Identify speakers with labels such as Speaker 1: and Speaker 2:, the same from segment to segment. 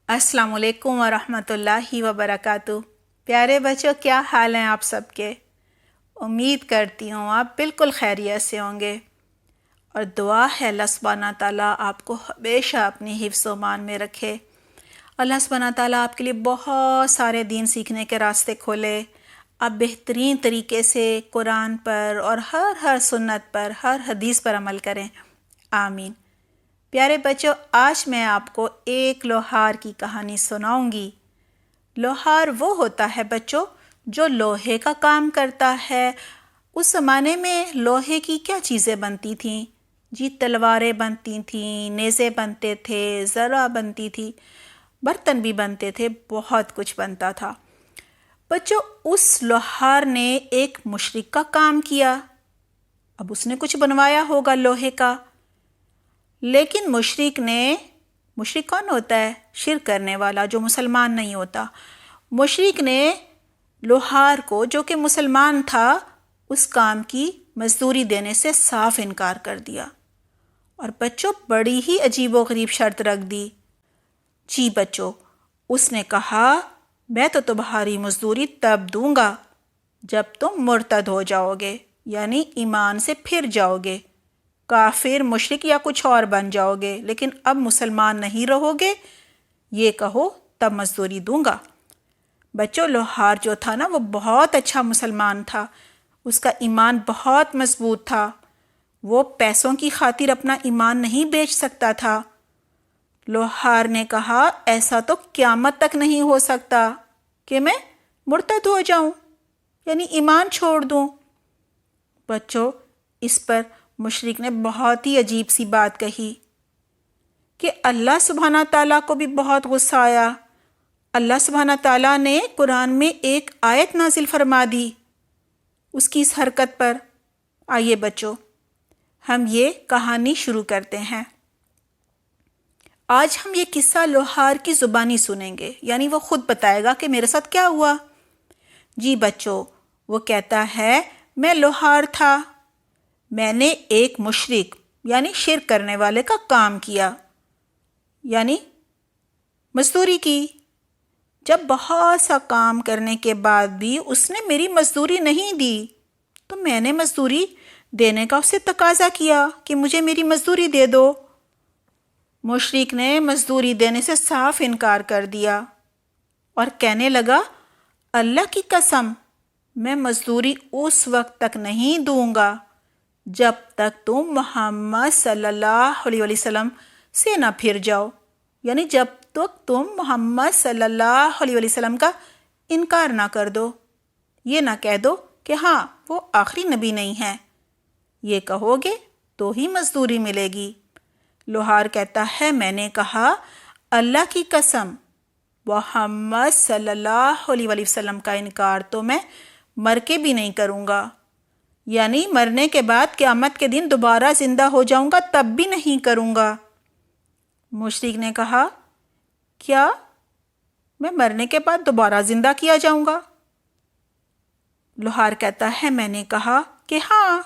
Speaker 1: السلام علیکم ورحمۃ اللہ وبرکاتہ۔ پیارے بچوں، کیا حال ہیں آپ سب کے؟ امید کرتی ہوں آپ بالکل خیریت سے ہوں گے، اور دعا ہے اللہ سبحانہ تعالیٰ آپ کو ہمیشہ اپنی حفظ و امان میں رکھے۔ اللہ سبحانہ تعالیٰ آپ کے لیے بہت سارے دین سیکھنے کے راستے کھولے، آپ بہترین طریقے سے قرآن پر اور ہر سنت پر، ہر حدیث پر عمل کریں، آمین۔ پیارے بچوں، آج میں آپ کو ایک لوہار کی کہانی سناؤں گی۔ لوہار وہ ہوتا ہے بچوں جو لوہے کا کام کرتا ہے۔ اس زمانے میں لوہے کی کیا چیزیں بنتی تھیں؟ جی تلواریں بنتی تھیں، نیزے بنتے تھے، ذرہ بنتی تھی، برتن بھی بنتے تھے، بہت کچھ بنتا تھا۔ بچوں، اس لوہار نے ایک مشرک کا کام کیا۔ اب اس نے کچھ بنوایا ہوگا لوہے کا، لیکن مشرک کون ہوتا ہے؟ شرک کرنے والا جو مسلمان نہیں ہوتا۔ مشرک نے لوہار کو، جو کہ مسلمان تھا، اس کام کی مزدوری دینے سے صاف انکار کر دیا، اور بچوں بڑی ہی عجیب و غریب شرط رکھ دی۔ جی بچوں، اس نے کہا میں تو تمہاری مزدوری تب دوں گا جب تم مرتد ہو جاؤ گے، یعنی ایمان سے پھر جاؤ گے، کافر، مشرک یا کچھ اور بن جاؤ گے، لیکن اب مسلمان نہیں رہو گے، یہ کہو تب مزدوری دوں گا۔ بچوں، لوہار جو تھا نا، وہ بہت اچھا مسلمان تھا، اس کا ایمان بہت مضبوط تھا، وہ پیسوں کی خاطر اپنا ایمان نہیں بیچ سکتا تھا۔ لوہار نے کہا ایسا تو قیامت تک نہیں ہو سکتا کہ میں مرتد ہو جاؤں، یعنی ایمان چھوڑ دوں۔ بچوں، اس پر مشرک نے بہت ہی عجیب سی بات کہی کہ اللہ سبحانہ تعالیٰ کو بھی بہت غصہ آیا۔ اللہ سبحانہ تعالیٰ نے قرآن میں ایک آیت نازل فرما دی اس کی اس حرکت پر۔ آئیے بچوں، ہم یہ کہانی شروع کرتے ہیں۔ آج ہم یہ قصہ لوہار کی زبانی سنیں گے، یعنی وہ خود بتائے گا کہ میرے ساتھ کیا ہوا۔ جی بچوں، وہ کہتا ہے میں لوہار تھا، میں نے ایک مشرک یعنی شرک کرنے والے کا کام کیا، یعنی مزدوری کی۔ جب بہت سا کام کرنے کے بعد بھی اس نے میری مزدوری نہیں دی، تو میں نے مزدوری دینے کا اسے تقاضا کیا کہ مجھے میری مزدوری دے دو۔ مشرک نے مزدوری دینے سے صاف انکار کر دیا اور کہنے لگا اللہ کی قسم، میں مزدوری اس وقت تک نہیں دوں گا جب تک تم محمد صلی اللہ علیہ وسلم سے نہ پھر جاؤ، یعنی جب تک تم محمد صلی اللہ علیہ وسلم کا انکار نہ کر دو، یہ نہ کہہ دو کہ ہاں وہ آخری نبی نہیں ہے، یہ کہو گے تو ہی مزدوری ملے گی۔ لوہار کہتا ہے میں نے کہا اللہ کی قسم، محمد صلی اللہ علیہ وسلم کا انکار تو میں مر کے بھی نہیں کروں گا، یعنی مرنے کے بعد قیامت کے دن دوبارہ زندہ ہو جاؤں گا تب بھی نہیں کروں گا۔ مشرک نے کہا کیا میں مرنے کے بعد دوبارہ زندہ کیا جاؤں گا؟ لوہار کہتا ہے میں نے کہا کہ ہاں،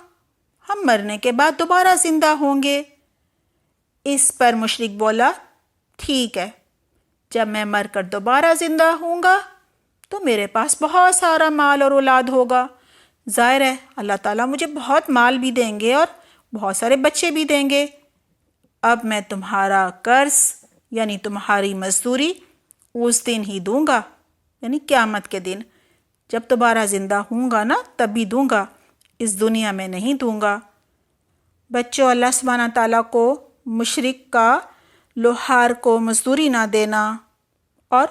Speaker 1: ہم مرنے کے بعد دوبارہ زندہ ہوں گے۔ اس پر مشرک بولا ٹھیک ہے، جب میں مر کر دوبارہ زندہ ہوں گا تو میرے پاس بہت سارا مال اور اولاد ہوگا، ظاہر ہے اللہ تعالیٰ مجھے بہت مال بھی دیں گے اور بہت سارے بچے بھی دیں گے۔ اب میں تمہارا قرض یعنی تمہاری مزدوری اس دن ہی دوں گا، یعنی قیامت کے دن، جب دوبارہ زندہ ہوں گا نا تب بھی دوں گا، اس دنیا میں نہیں دوں گا۔ بچوں، اللہ سبحانہ تعالیٰ کو مشرک کا لوہار کو مزدوری نہ دینا اور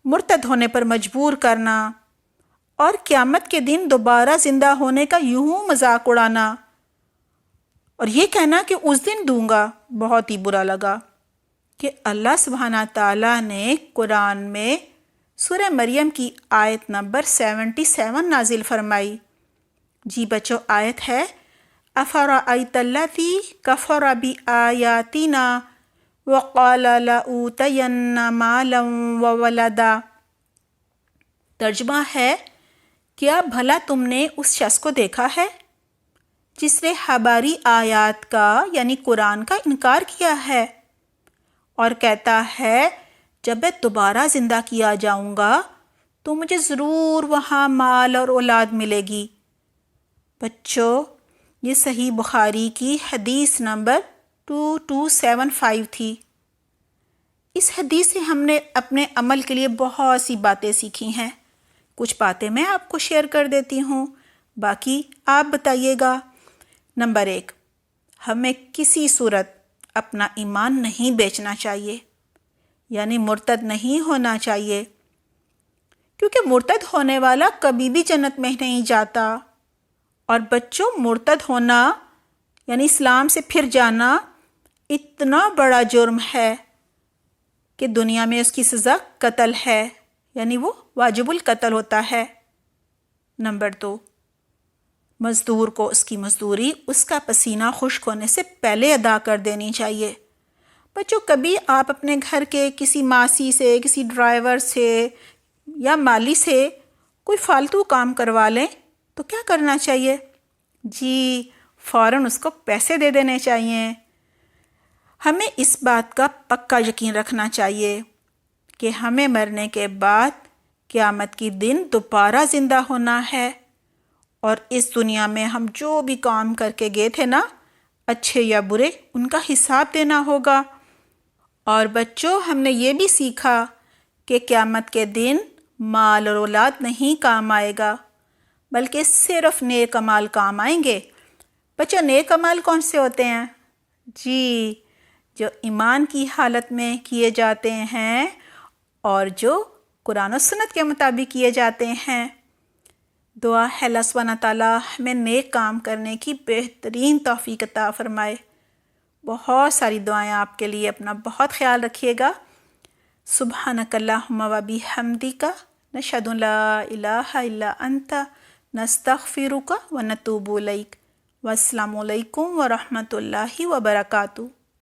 Speaker 1: مرتد ہونے پر مجبور کرنا اور قیامت کے دن دوبارہ زندہ ہونے کا یوں مذاق اڑانا اور یہ کہنا کہ اس دن دوں گا، بہت ہی برا لگا کہ اللہ سبحانہ تعالیٰ نے قرآن میں سورہ مریم کی آیت نمبر 77 نازل فرمائی۔ جی بچوں، آیت ہے أَفَرَأَيْتَ الَّذِي كَفَرَ بِآيَاتِنَا وَقَالَ لَأُوتَيَنَّ مَالًا وَوَلَدًا۔ ترجمہ ہے کیا بھلا تم نے اس شخص کو دیکھا ہے جس نے ہماری آیات کا یعنی قرآن کا انکار کیا ہے اور کہتا ہے جب میں دوبارہ زندہ کیا جاؤں گا تو مجھے ضرور وہاں مال اور اولاد ملے گی۔ بچوں، یہ صحیح بخاری کی حدیث نمبر 2275 تھی۔ اس حدیث سے ہم نے اپنے عمل کے لیے بہت سی باتیں سیکھی ہیں۔ کچھ باتیں میں آپ کو شیئر کر دیتی ہوں، باقی آپ بتائیے گا۔ نمبر 1، ہمیں کسی صورت اپنا ایمان نہیں بیچنا چاہیے، یعنی مرتد نہیں ہونا چاہیے، کیونکہ مرتد ہونے والا کبھی بھی جنت میں نہیں جاتا۔ اور بچوں، مرتد ہونا یعنی اسلام سے پھر جانا اتنا بڑا جرم ہے کہ دنیا میں اس کی سزا قتل ہے، یعنی وہ واجب القتل ہوتا ہے۔ نمبر 2، مزدور کو اس کی مزدوری اس کا پسینہ خشک ہونے سے پہلے ادا کر دینی چاہیے۔ بچوں، کبھی آپ اپنے گھر کے کسی ماسی سے، کسی ڈرائیور سے یا مالی سے کوئی فالتو کام کروا لیں تو کیا کرنا چاہیے؟ جی، فوراً اس کو پیسے دے دینے چاہیے۔ ہمیں اس بات کا پکا یقین رکھنا چاہیے کہ ہمیں مرنے کے بعد قیامت کی دن دوبارہ زندہ ہونا ہے، اور اس دنیا میں ہم جو بھی کام کر کے گئے تھے نا، اچھے یا برے، ان کا حساب دینا ہوگا۔ اور بچوں، ہم نے یہ بھی سیکھا کہ قیامت کے دن مال اور اولاد نہیں کام آئے گا، بلکہ صرف نیک اعمال کام آئیں گے۔ بچوں، نیک اعمال کون سے ہوتے ہیں؟ جی، جو ایمان کی حالت میں کیے جاتے ہیں اور جو قرآن و سنت کے مطابق کیے جاتے ہیں۔ دعا ہے اللہ سبحانہ تعالیٰ ہمیں نیک کام کرنے کی بہترین توفیق عطا فرمائے۔ بہت ساری دعائیں آپ کے لیے، اپنا بہت خیال رکھیے گا۔ سبحانک اللہم و بحمدک، نشہد ان لا الہ الا انت، نستغفرک و نتوب الیک۔ والسلام علیکم ورحمۃ اللہ وبرکاتہ۔